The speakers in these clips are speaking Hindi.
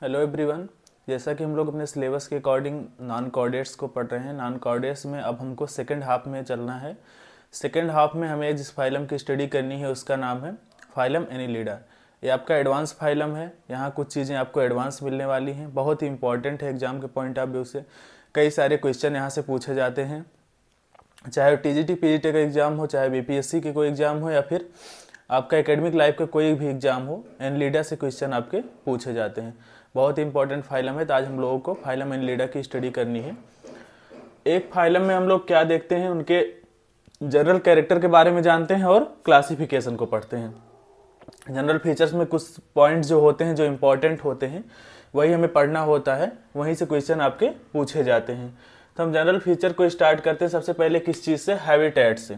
Hello everyone. जैसा कि हम लोग अपने सिलेबस के अकॉर्डिंग नॉन कॉर्डेट्स को पढ़ रहे हैं, नॉन कॉर्डेट्स में अब हमको सेकंड हाफ में चलना है। सेकंड हाफ में हमें जिस फाइलम की स्टडी करनी है उसका नाम है फाइलम एनीलिडा। ये आपका एडवांस फाइलम है। यहाँ कुछ चीज़ें आपको एडवांस मिलने वाली हैं, बहुत ही इंपॉर्टेंट है एग्जाम के पॉइंट ऑफ व्यू से। कई सारे क्वेश्चन यहाँ से पूछे जाते हैं, चाहे टीजीटी पीजीटी का एग्जाम हो, चाहे बीपीएससी के कोई एग्जाम हो, या फिर आपका एकेडमिक लाइफ का कोई भी एग्जाम हो, एनीलिडा से क्वेश्चन आपके पूछे जाते हैं। बहुत ही इंपॉर्टेंट फाइलम है, तो आज हम लोगों को फाइलम एनीलिडा की स्टडी करनी है। एक फाइलम में हम लोग क्या देखते हैं, उनके जनरल कैरेक्टर के बारे में जानते हैं और क्लासिफिकेशन को पढ़ते हैं। जनरल फीचर्स में कुछ पॉइंट्स जो होते हैं, जो इंपॉर्टेंट होते हैं, वही हमें पढ़ना होता है, वहीं से क्वेश्चन आपके पूछे जाते हैं। तो हम जनरल फीचर को स्टार्ट करते हैं सबसे पहले किस चीज़ से, हैबिटेट से।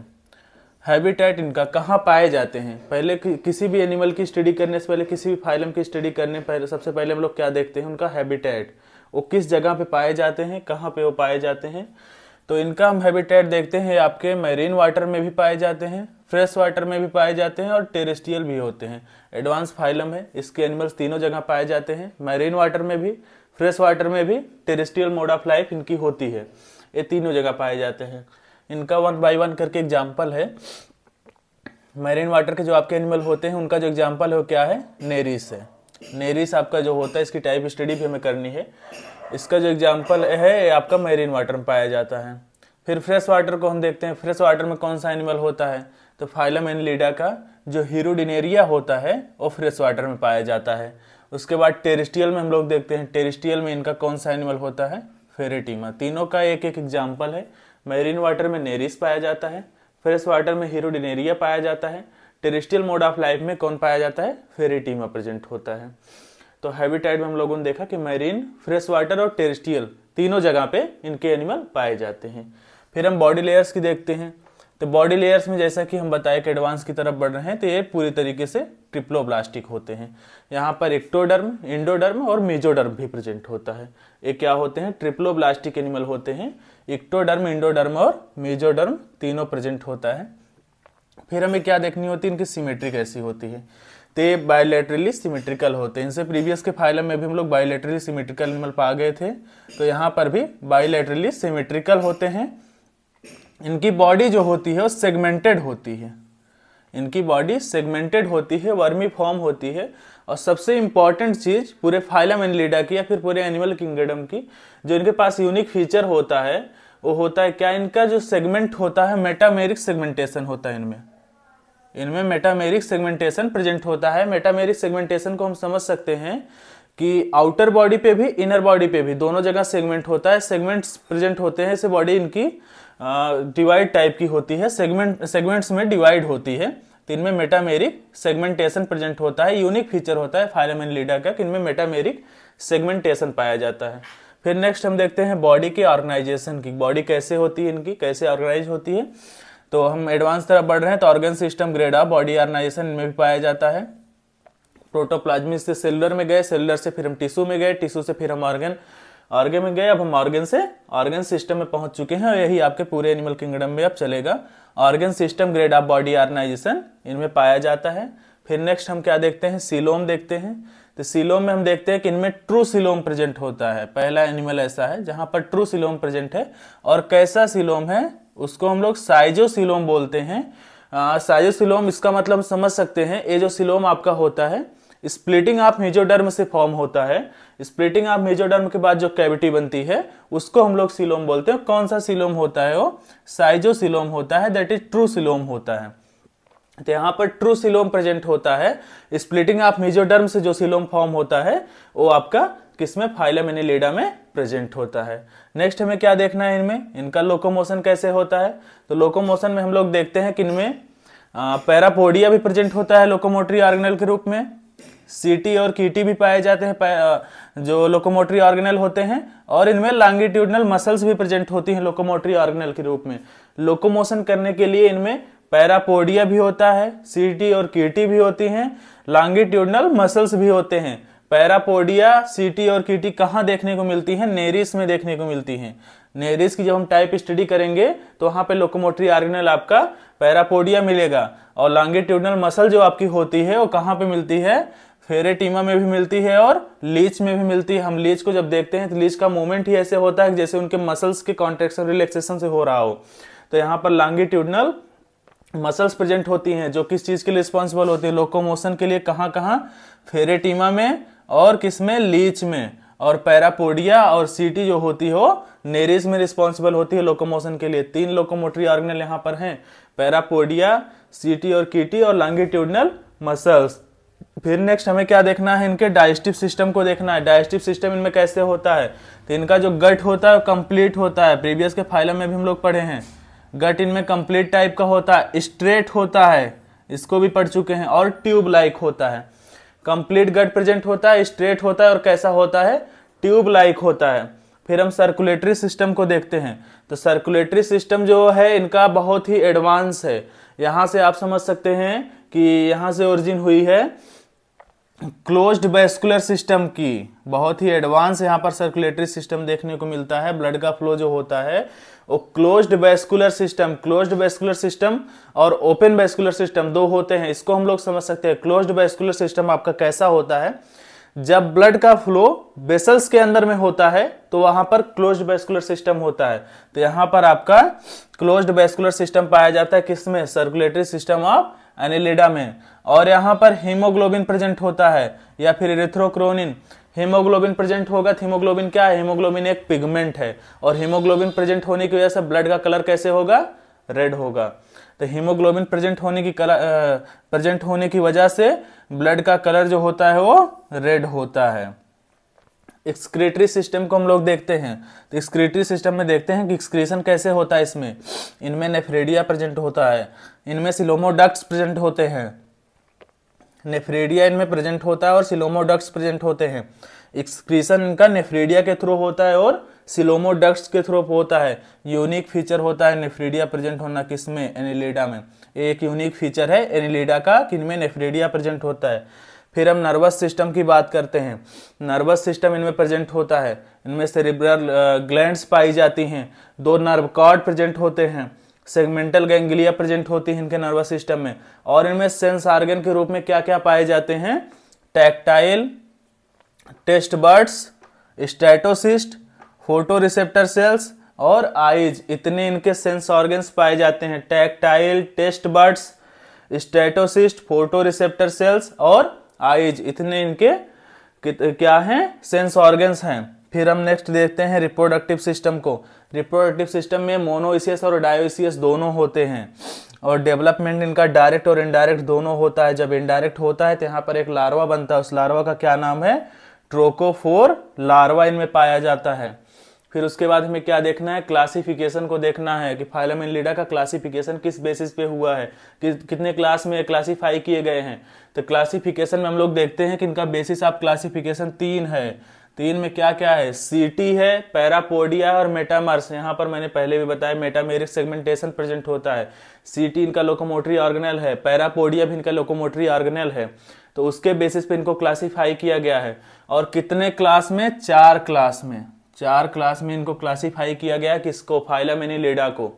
हैबिटेट इनका कहाँ पाए जाते हैं। पहले किसी भी एनिमल की स्टडी करने से पहले, किसी भी फाइलम की स्टडी करने पहले सबसे पहले हम लोग क्या देखते हैं, उनका हैबिटेट। वो किस जगह पे पाए जाते हैं, कहाँ पे वो पाए जाते हैं। तो इनका हम हैबिटेट देखते हैं, आपके मैरीन वाटर में भी पाए जाते हैं, फ्रेश वाटर में भी पाए जाते हैं और टेरेस्ट्रियल भी होते हैं। एडवांस फाइलम है, इसके एनिमल्स तीनों जगह पाए जाते हैं, मैरीन वाटर में भी, फ्रेश वाटर में भी, टेरेस्ट्रियल मोड ऑफ लाइफ इनकी होती है। ये तीनों जगह पाए जाते हैं। इनका 1 बाय 1 करके एग्जाम्पल है। मैरीन वाटर के जो आपके एनिमल होते हैं उनका जो एग्जाम्पल है वो क्या है, नेरिस है। नेरिस आपका जो होता है, इसकी टाइप स्टडी भी हमें करनी है। इसका जो एग्जाम्पल है ये आपका मैरीन वाटर में पाया जाता है। फिर फ्रेश वाटर को हम देखते हैं, फ्रेश वाटर में कौन सा एनिमल होता है, तो फाइलम एनीलिडा का जो हीरोडिनेरिया होता है वो फ्रेश वाटर में पाया जाता है। उसके बाद टेरेस्ट्रियल में हम लोग देखते हैं, टेरेस्ट्रियल में इनका कौन सा एनिमल होता है, फेरेटिमा। तीनों का एक एक एग्जाम्पल है। मैरीन वाटर में नेरिस पाया जाता है, फ्रेश वाटर में हीरोडिनेरिया पाया जाता है, टेरेस्ट्रियल मोड ऑफ लाइफ में कौन पाया जाता है, फेरेटिमा प्रेजेंट होता है। तो हैबिटेट में हम लोगों ने देखा कि मैरीन, फ्रेश वाटर और टेरेस्ट्रियल तीनों जगह पे इनके एनिमल पाए जाते हैं। फिर हम बॉडी लेयर्स की देखते हैं। तो बॉडी लेयर्स में जैसा कि हम बताए कि एडवांस की तरफ बढ़ रहे हैं, तो ये पूरी तरीके से ट्रिप्लोब्लास्टिक होते हैं। यहाँ पर एक्टोडर्म, इंडोडर्म और मेजोडर्म भी प्रेजेंट होता है। ये क्या होते हैं, ट्रिप्लोब्लास्टिक एनिमल होते हैं। एक्टोडर्म, इंडोडर्म और मेजोडर्म तीनों प्रेजेंट होता है। फिर हमें क्या देखनी होती है, इनकी सिमेट्री कैसी होती है। तो ये बायोलेटरली सिमेट्रिकल होते हैं। इनसे प्रीवियस के फाइलम में भी हम लोग बायोलेटरली सिमेट्रिकल एनिमल पा गए थे, तो यहाँ पर भी बायोलेटरली सिमेट्रिकल होते हैं। इनकी बॉडी जो होती है वो सेगमेंटेड होती है। इनकी बॉडी सेगमेंटेड होती है, वर्मी फॉर्म होती है। और सबसे इंपॉर्टेंट चीज पूरे फाइलम एनीलिडा की या फिर पूरे एनिमल किंगडम की, जो इनके पास यूनिक फीचर होता है वो होता है क्या, इनका जो सेगमेंट होता है मेटामेरिक सेगमेंटेशन होता है। इनमें मेटामेरिक सेगमेंटेशन प्रेजेंट होता है। मेटामेरिक सेगमेंटेशन को हम समझ सकते हैं कि आउटर बॉडी पे भी, इनर बॉडी पे भी, दोनों जगह सेगमेंट होता है। सेगमेंट्स प्रेजेंट होते हैं, इससे बॉडी इनकी डिवाइड टाइप की होती है, सेगमेंट्स में डिवाइड होती है। तो इनमें मेटामेरिक सेगमेंटेशन प्रेजेंट होता है। यूनिक फीचर होता है फाइलम एनीलिडा का कि इनमें मेटामेरिक सेगमेंटेशन पाया जाता है। फिर नेक्स्ट हम देखते हैं बॉडी के ऑर्गेनाइजेशन की। बॉडी कैसे होती है, इनकी कैसे ऑर्गेनाइज होती है। तो हम एडवांस तरफ बढ़ रहे हैं, तो organ system grade of body organisation इनमें भी पाया जाता है। प्रोटोप्लाज्मिक से सेलुलर में गए, सेलुलर से फिर हम टिश्यू में गए, टिश्यू से फिर हम ऑर्गन में गए। अब हम ऑर्गन से ऑर्गन सिस्टम में पहुंच चुके हैं और यही आपके पूरे एनिमल किंगडम में अब चलेगा। Organ system grade of body organisation इनमें पाया जाता है। फिर नेक्स्ट हम क्या देखते हैं, सीलोम देखते हैं। तो सीलोम में हम देखते हैं कि इनमें ट्रू सीलोम प्रेजेंट होता है। पहला एनिमल ऐसा है जहां पर ट्रू सीलोम प्रेजेंट है। और कैसा सीलोम है, उसको हम लोग साइजोसीलोम बोलते हैं। साइजोसीलोम, इसका मतलब समझ सकते हैं, ये जो सीलोम आपका होता है स्प्लिटिंग ऑफ मेजोडर्म से फॉर्म होता है। स्प्लिटिंग ऑफ मेजोडर्म के बाद जो कैविटी बनती है उसको हम लोग सीलोम बोलते हैं। कौन सा सीलोम होता है, वो साइजोसीलोम होता है, दैट इज ट्रू सीलोम होता है। तो यहाँ पर ट्रू सीलोम प्रेजेंट होता है। स्प्लिटिंग ऑफ मेजोडर्म से जो सीलोम फॉर्म होता है वो आपका किसमें, फाइलम एनीलिडा में प्रेजेंट होता है। नेक्स्ट हमें क्या देखना है, इनमें इनका लोकोमोशन कैसे होता है। तो लोकोमोशन में हम लोग देखते हैं कि इनमें पैरापोडिया भी प्रेजेंट होता है लोकोमोटरी ऑर्गेनल के रूप में। सीटी और कीटी भी पाए जाते हैं जो लोकोमोटरी ऑर्गेनल होते हैं। और इनमें लॉन्गिट्यूडनल मसल्स भी प्रेजेंट होती हैं लोकोमोटरी ऑर्गेनल के रूप में। लोकोमोशन करने के लिए इनमें पैरापोडिया भी होता है, सीटी और कीटी भी होती हैं, लॉन्गिट्यूडनल मसल्स भी होते हैं। पैरापोडिया, सीटी और कीटी कहाँ देखने को मिलती है, नेरिस में देखने को मिलती हैं। नेरिस की जब हम टाइप स्टडी करेंगे तो वहां पे लोकोमोटरी ऑर्गेनल आपका पैरापोडिया मिलेगा। और लॉन्गिट्यूडनल मसल जो आपकी होती है वो कहाँ पे मिलती है, फेरेटीमा में भी मिलती है और लीच में भी मिलती है। हम लीच को जब देखते हैं तो लीच का मूवमेंट ही ऐसे होता है जैसे उनके मसल्स के कॉन्ट्रैक्शन रिलैक्सेशन से हो रहा हो। तो यहाँ पर लॉन्गिट्यूडनल मसल्स प्रेजेंट होती हैं जो किस चीज के लिए रिस्पॉन्सिबल होती है, लोकोमोशन के लिए। कहाँ कहाँ? फेरेटीमा में और किसमें? लीच में। और पैरापोडिया और सीटी जो होती हो नेरिस में रिस्पॉन्सिबल होती है लोकोमोशन के लिए। 3 लोकोमोटरी ऑर्गेनल यहाँ पर हैं, पैरापोडिया, सीटी और कीटी और लॉन्गिट्यूडनल मसल्स। फिर नेक्स्ट हमें क्या देखना है? इनके डाइजेस्टिव सिस्टम को देखना है। डाइजेस्टिव सिस्टम इनमें कैसे होता है? तो इनका जो गट होता है कंप्लीट होता है। प्रीवियस के फाइलम में भी हम लोग पढ़े हैं, गट इनमें कंप्लीट टाइप का होता है, स्ट्रेट होता है, इसको भी पढ़ चुके हैं, और ट्यूब लाइक होता है। कंप्लीट गट प्रेजेंट होता है, स्ट्रेट होता है और कैसा होता है? ट्यूब लाइक होता है। फिर हम सर्कुलेटरी सिस्टम को देखते हैं। तो सर्कुलेटरी सिस्टम जो है इनका बहुत ही एडवांस है। यहां से आप समझ सकते हैं कि यहां से ओरिजिन हुई है क्लोज्ड वैस्कुलर सिस्टम की। बहुत ही एडवांस यहाँ पर सर्कुलेटरी सिस्टम देखने को मिलता है। ब्लड का फ्लो जो होता है वो क्लोज्ड वैस्कुलर सिस्टम और ओपन वैस्कुलर सिस्टम 2 होते हैं। इसको हम लोग समझ सकते हैं। क्लोज्ड वैस्कुलर सिस्टम आपका कैसा होता है? जब ब्लड का फ्लो वेसल्स के अंदर में होता है तो वहां पर क्लोज्ड वैस्कुलर सिस्टम होता है। तो यहाँ पर आपका क्लोज्ड वैस्कुलर सिस्टम पाया जाता है किसमें? सर्कुलेटरी सिस्टम ऑफ एनिलिडा में। और यहाँ पर हीमोग्लोबिन प्रेजेंट होता है या फिर इरिथ्रोक्रोनिन। हीमोग्लोबिन प्रेजेंट होगा। हीमोग्लोबिन क्या है? हीमोग्लोबिन एक पिगमेंट है और हीमोग्लोबिन प्रेजेंट होने की वजह से ब्लड का कलर कैसे होगा? रेड होगा। तो हीमोग्लोबिन प्रेजेंट होने की वजह से ब्लड का कलर जो होता है वो रेड होता है। एक्सक्रीटरी सिस्टम को हम लोग देखते हैं। तो एक्सक्रीटरी सिस्टम में देखते हैं कि एक्सक्रीशन कैसे होता है। इनमें नेफ्रेडिया प्रेजेंट होता है, इनमें सिलोमोडक्ट्स प्रेजेंट होते हैं। नेफ्रेडिया इनमें प्रेजेंट होता है और सिलोमोडक्ट्स प्रेजेंट होते हैं। एक्सक्रीशन इनका नेफ्रेडिया के थ्रू होता है और सिलोमोडक्ट्स के थ्रू होता है। यूनिक फीचर होता है नेफ्रेडिया प्रेजेंट होना किसमें? एनिलिडा में। एक यूनिक फीचर है एनिलिडा का कि इनमें नेफ्रेडिया प्रेजेंट होता है। फिर हम नर्वस सिस्टम की बात करते हैं। नर्वस सिस्टम इनमें प्रेजेंट होता है। इनमें सेरिब्रल ग्लैंड्स पाई जाती हैं, 2 नर्व कॉर्ड प्रेजेंट होते हैं, सेगमेंटल गैंग्लिया प्रेजेंट होती है इनके नर्वस सिस्टम में। और इनमें सेंस ऑर्गन के रूप में क्या क्या पाए जाते हैं? Tactile, taste buds, statocyst, photo receptor cells और आइज। इतने इनके सेंस ऑर्गन्स पाए जाते हैं। Tactile, taste buds, statocyst, photo receptor cells और आइज, इतने इनके क्या हैं? सेंस ऑर्गन्स हैं। फिर हम नेक्स्ट देखते हैं रिप्रोडक्टिव सिस्टम को। रिप्रोडक्टिव सिस्टम में मोनोइसियस और डायोइसियस दोनों होते हैं और डेवलपमेंट इनका डायरेक्ट और इनडायरेक्ट दोनों होता है। जब इनडायरेक्ट होता है तो यहाँ पर एक लार्वा बनता है। उस लार्वा का क्या नाम है? ट्रोकोफोर लार्वा इनमें पाया जाता है। फिर उसके बाद हमें क्या देखना है? क्लासिफिकेशन को देखना है कि फाइलम एनिलिडा का क्लासिफिकेशन किस बेसिस पे हुआ है, कितने क्लास में क्लासिफाई किए गए हैं। तो क्लासिफिकेशन में हम लोग देखते हैं कि इनका बेसिस ऑफ क्लासिफिकेशन 3 है। 3 में क्या क्या है? सीटी है, पैरापोडिया और मेटामर्स। यहाँ पर मैंने पहले भी बताया मेटामेरिक सेगमेंटेशन प्रेजेंट होता है। सीटी इनका लोकोमोटरी ऑर्गेनल है, पैरापोडिया भी इनका लोकोमोटरी ऑर्गेनल है। तो उसके बेसिस पे इनको क्लासिफाई किया गया है। और कितने क्लास में? 4 क्लास में। 4 क्लास में इनको क्लासिफाई किया गया। किसको? फाइलम एनिलिडा को।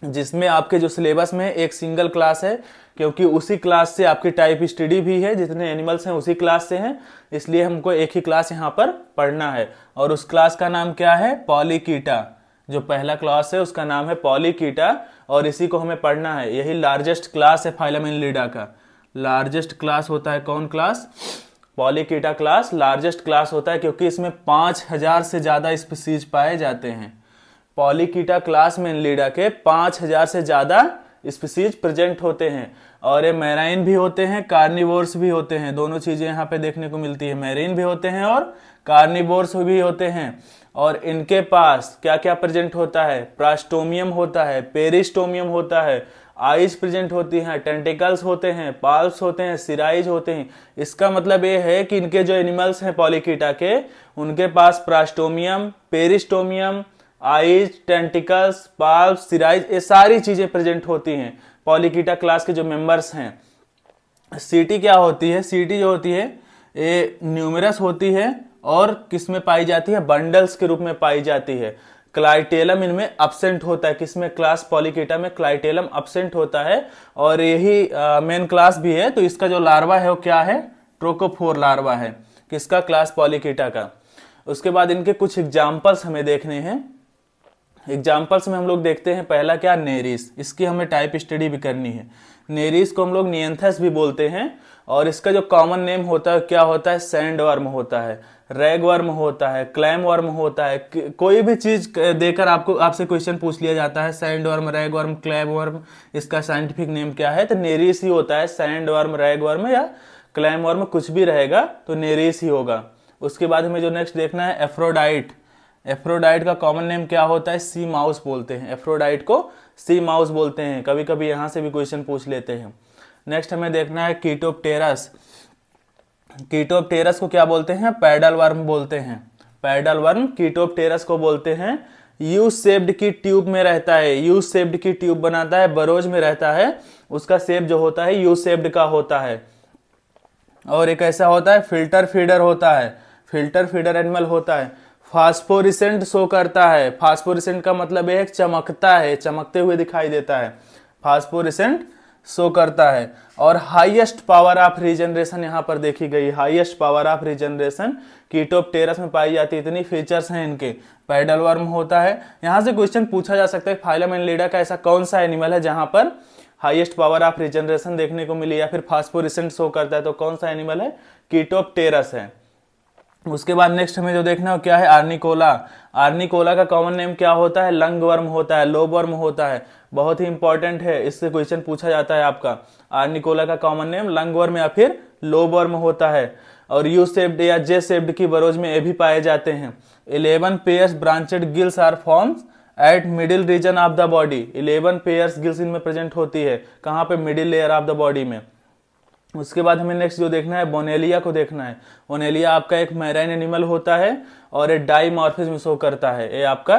जिसमें आपके जो सिलेबस में एक सिंगल क्लास है, क्योंकि उसी क्लास से आपकी टाइप स्टडी भी है। जितने एनिमल्स हैं उसी क्लास से हैं, इसलिए हमको एक ही क्लास यहाँ पर पढ़ना है। और उस क्लास का नाम क्या है? पॉलीकीटा। जो पहला क्लास है उसका नाम है पॉलीकीटा और इसी को हमें पढ़ना है। यही लार्जेस्ट क्लास है फाइलम एनिलिडा का। लार्जेस्ट क्लास होता है कौन class? Polychaeta class largest class होता है, क्योंकि इसमें 5000 से ज्यादा स्पीसीज पाए जाते हैं। पॉलीकीटा क्लास में एनिलिडा के 5000 से ज्यादा स्पीसीज प्रेजेंट होते हैं। और ये मैराइन भी होते हैं, कार्निवोर्स भी होते हैं। दोनों चीजें यहाँ पे देखने को मिलती है। मैरीन भी होते हैं और कार्निवोर्स भी होते हैं। और इनके पास क्या क्या प्रेजेंट होता है? प्रास्टोमियम होता है, पेरिस्टोमियम होता है, आइज प्रेजेंट होती हैं, टेंटिकल्स होते हैं, पाल्प्स होते हैं, सिराइज होते हैं। इसका मतलब ये है कि इनके जो एनिमल्स हैं पॉलीकीटा के, उनके पास प्रास्टोमियम, पेरिस्टोमियम, आइज, टेंटिकल्स, पाल्प्स, सिराइज, ये सारी चीजें प्रेजेंट होती हैं पॉलीकीटा क्लास के जो मेंबर्स हैं। सीटी क्या होती है? सीटी जो होती है ये न्यूमेरस होती है और किसमें पाई जाती है? बंडल्स के रूप में पाई जाती है। क्लाइटेलम इनमें अब्सेंट होता है। किसमें? क्लास पॉलीकीटा में क्लाइटेलम अब्सेंट होता है और यही मेन क्लास भी है। तो इसका जो लार्वा है वो क्या है? ट्रोकोफोर लार्वा है, किसका, क्लास पॉलीकीटा का। उसके बाद इनके कुछ एग्जाम्पल्स हमें देखने हैं। एग्जाम्पल्स में हम लोग देखते हैं, पहला क्या, नेरिस, इसकी हमें टाइप स्टडी भी करनी है। नेरिस को हम लोग नियंथस भी बोलते हैं, और इसका जो कॉमन नेम होता है क्या होता है, सैंड वर्म होता है, रैग वर्म होता है, क्लैम वर्म होता है। कोई भी चीज देकर आपसे क्वेश्चन पूछ लिया जाता है, sand worm, rag worm, clam worm, इसका साइंटिफिक नेम क्या है, तो नेरिस ही होता है। सैंड वर्म, रैग वर्म या क्लैम वर्म कुछ भी रहेगा तो नेरिस ही होगा। उसके बाद हमें जो नेक्स्ट देखना है, एफ्रोडाइट। एफ्रोडाइट का कॉमन नेम क्या होता है, सी माउस बोलते हैं। एफ्रोडाइट को सी माउस बोलते हैं, कभी कभी यहां से भी क्वेश्चन पूछ लेते हैं। नेक्स्ट हमें देखना है कीटोप्टेरस। कीटोप्टेरस को क्या बोलते हैं, पैडल वर्म बोलते हैं। पैडल वर्म कीटोप्टेरस को बोलते हैं। यू शेप्ड की ट्यूब में रहता है, यू शेप्ड की ट्यूब बनाता है, बरोज में रहता है, उसका शेप जो होता है यू शेप्ड का होता है। और एक ऐसा होता है फिल्टर फीडर होता है, फिल्टर फीडर एनिमल होता है। फास्फोरिसेंट शो करता है, फास्फोरिसेंट का मतलब है चमकता है, चमकते हुए दिखाई देता है, फास्फोरिसेंट शो करता है। और हाईएस्ट पावर ऑफ रीजनरेशन यहाँ पर देखी गई, हाईएस्ट पावर ऑफ रीजनरेशन कीटोप्टेरस में पाई जाती है। इतनी फीचर्स हैं इनके। पैडल वर्म होता है, यहाँ से क्वेश्चन पूछा जा सकता है फाइलम एनिलिडा का ऐसा कौन सा एनिमल है जहां पर हाईएस्ट पावर ऑफ रीजनरेशन देखने को मिली या फिर फास्फोरिसेंट शो करता है, तो कौन सा एनिमल है, कीटोप्टेरस है। उसके बाद नेक्स्ट हमें जो देखना है क्या है, आर्निकोला। आर्निकोला का कॉमन नेम क्या होता है, लंग वर्म होता है, लोब वर्म होता है। बहुत ही इंपॉर्टेंट है, इससे क्वेश्चन पूछा जाता है आपका। आर्निकोला का कॉमन नेम लंग वर्म या फिर लोब वर्म होता है। और यू शेप्ड या जे शेप्ड की बरोज में ये भी पाए जाते हैं। 11 pairs branched gills are forms at middle region of the body. 11 pairs gills इनमें प्रेजेंट होती है, कहाँ पे, middle layer of the body में। उसके बाद हमें नेक्स्ट जो देखना है, बोनेलिया को देखना है। बोनेलिया आपका एक मैराइन एनिमल होता है और एक डाईमॉर्फिज्म शो करता है। ये आपका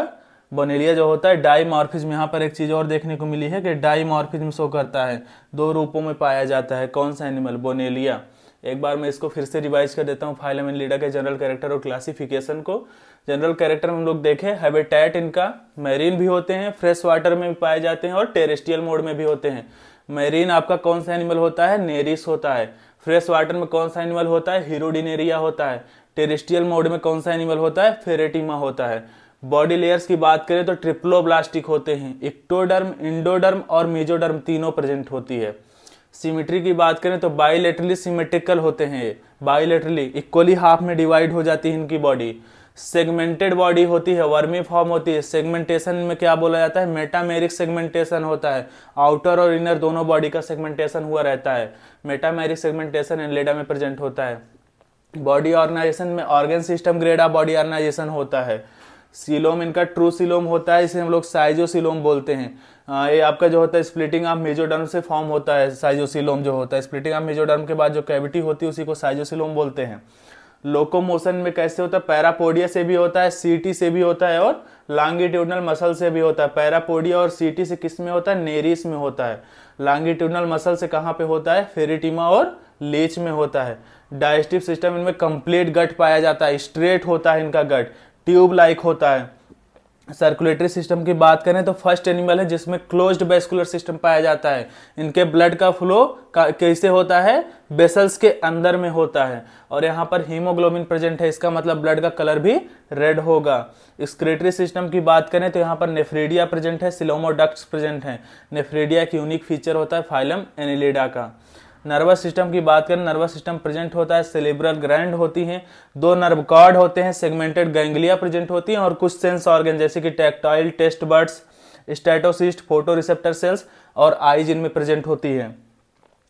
बोनेलिया जो होता है डाईमॉर्फिज्म, यहाँ पर एक चीज और देखने को मिली है कि डाईमॉर्फिज्म शो करता है, दो रूपों में पाया जाता है। कौन सा एनिमल, बोनेलिया। एक बार मैं इसको फिर से रिवाइज कर देता हूँ, फाइलम एनिलिडा के जनरल कैरेक्टर और क्लासिफिकेशन को। जनरल कैरेक्टर में हम लोग देखें, हैबिटेट इनका मैरीन भी होते हैं, फ्रेश वाटर में भी पाए जाते हैं और टेरेस्ट्रियल मोड में भी होते हैं। मैरीन आपका कौन सा एनिमल होता है, नेरिस होता है। फ्रेश वाटर में कौन सा एनिमल होता है, हीरोडिनेरिया होता है। टेरेस्ट्रियल मोड में कौन सा एनिमल होता है, फेरेटिमा होता है। बॉडी लेयर्स की बात करें तो ट्रिप्लोब्लास्टिक होते हैं, इक्टोडर्म, इंडोडर्म और मेजोडर्म तीनों प्रेजेंट होती है। सिमेट्री की बात करें तो बाइलेटरली सिमेट्रिकल होते हैं, बाइलेटरली इक्वली हाफ में डिवाइड हो जाती है इनकी बॉडी। सेगमेंटेड बॉडी होती है, वर्मी फॉर्म होती है। सेगमेंटेशन में क्या बोला जाता है, मेटामेरिक सेगमेंटेशन होता है। आउटर और इनर दोनों बॉडी का सेगमेंटेशन हुआ रहता है। मेटामेरिक सेगमेंटेशन एनिलिडा में प्रेजेंट होता है। बॉडी ऑर्गेनाइजेशन में organ system grade of body organisation होता है। सीलोम इनका ट्रू सीलोम होता है, इसे हम लोग साइजोसीलोम बोलते हैं। ये आपका जो होता है स्प्लिटिंग ऑफ मेजोडर्म से फॉर्म होता है साइजोसीलोम जो होता है। स्प्लिटिंग ऑफ मेजोडर्म के बाद जो कैविटी होती है उसी को साइजोसीलोम बोलते हैं। लोकोमोशन में कैसे होता है, पैरापोडिया से भी होता है, सीटी से भी होता है और लॉन्गिट्यूडनल मसल से भी होता है। पैरापोडिया और सीटी से किस में होता है, नेरिस में होता है। लॉन्गिट्यूडनल मसल से कहाँ पे होता है, फेरिटिमा और लीच में होता है। डाइजेस्टिव सिस्टम इनमें कंप्लीट गट पाया जाता है, स्ट्रेट होता है इनका गट, ट्यूब लाइक होता है। सर्कुलेटरी सिस्टम की बात करें तो फर्स्ट एनिमल है जिसमें क्लोज्ड वेस्कुलर सिस्टम पाया जाता है। इनके ब्लड का फ्लो कैसे होता है, वेसल्स के अंदर में होता है। और यहाँ पर हीमोग्लोबिन प्रेजेंट है, इसका मतलब ब्लड का कलर भी रेड होगा। एक्सक्रीटरी सिस्टम की बात करें तो यहाँ पर नेफ्रीडिया प्रेजेंट है, सिलोमोडक्ट्स प्रेजेंट है। नेफ्रीडिया एक यूनिक फीचर होता है फाइलम एनिलिडा का। नर्वस सिस्टम की बात करें, नर्वस सिस्टम प्रेजेंट होता है, सेरेब्रल ग्लैंड होती हैं, 2 नर्व कॉर्ड होते हैं, सेगमेंटेड गैंग्लिया प्रेजेंट होती हैं और कुछ सेंस ऑर्गन जैसे कि tactile, taste buds, statocyst, photo receptor cells और आईज इनमें प्रेजेंट होती है।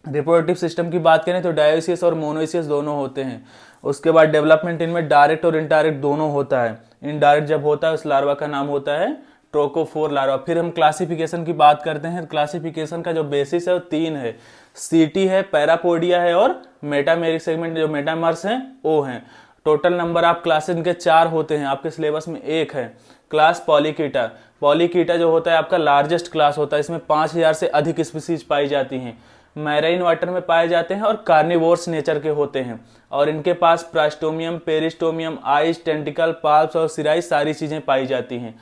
रिप्रोडक्टिव सिस्टम की बात करें तो डायोसियस और मोनोसियस दोनों होते हैं। उसके बाद डेवलपमेंट इनमें डायरेक्ट और इनडायरेक्ट दोनों होता है। इनडायरेक्ट जब होता है उस लार्वा का नाम होता है ट्रोकोफोर लार्वा। फिर हम क्लासिफिकेशन की बात करते हैं। क्लासिफिकेशन का जो बेसिस है वो 3 है, सीटी है, पैरापोडिया है और मेटामेरिक सेगमेंट जो मेटामर्स हैं वो हैं। टोटल नंबर ऑफ क्लासेस इनके 4 होते हैं, आपके सिलेबस में 1 है। क्लास पॉलीकीटा, पॉलीकीटा जो होता है आपका लार्जेस्ट क्लास होता है, इसमें 5000 से अधिक स्पीसीज पाई जाती हैं। मैराइन वाटर में पाए जाते हैं और कार्निवोर्स नेचर के होते हैं और इनके पास प्रास्टोमियम, पेरिस्टोमियम, आइज, टेंटिकल, पाल्प्स और सिराई सारी चीजें पाई जाती हैं।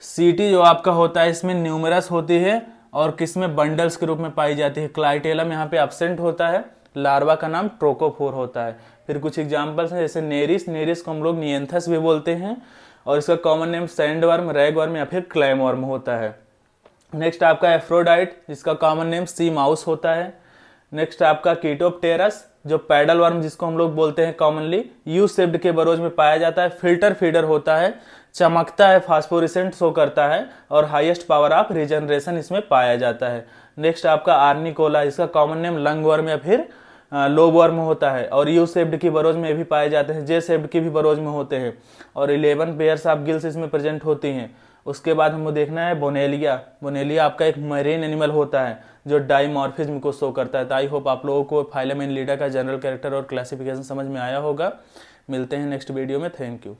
सीटी जो आपका होता है इसमें न्यूमरस होती है और किसमें बंडल्स के रूप में पाई जाती है। क्लाइटेलम यहाँ पे एब्सेंट होता है, लार्वा का नाम ट्रोकोफोर होता है। फिर कुछ एग्जाम्पल्स हैं जैसे नेरिस, नेरिस को हम लोग नियंथस भी बोलते हैं और इसका कॉमन नेम सैंडवर्म, रैगवर्म या फिर क्लैमवर्म होता है। नेक्स्ट आपका एफ्रोडाइट जिसका कॉमन नेम सी माउस होता है। नेक्स्ट आपका कीटोप्टेरस जो पैडल वर्म जिसको हम लोग बोलते हैं कॉमनली, यू शेप्ड के बरोज में पाया जाता है, फिल्टर फीडर होता है, चमकता है, फास्फोरेसेंट शो करता है और हाईएस्ट पावर ऑफ रीजनरेशन इसमें पाया जाता है। नेक्स्ट आपका आर्निकोला, इसका कॉमन नेम लंगवर्म या फिर लोबवर्म होता है और यू शेप्ड की बरोज में भी पाए जाते हैं, जे शेप्ड की भी बरोज में होते हैं और 11 पेयर्स ऑफ गिल्स इसमें प्रेजेंट होती हैं। उसके बाद हमको देखना है बोनेलिया। बोनेलिया आपका एक मरीन एनिमल होता है जो डाइमॉर्फिज्म को शो करता है। तो आई होप आप लोगों को फाइलम एनिलिडा का जनरल कैरेक्टर और क्लासिफिकेशन समझ में आया होगा। मिलते हैं नेक्स्ट वीडियो में। Thank you.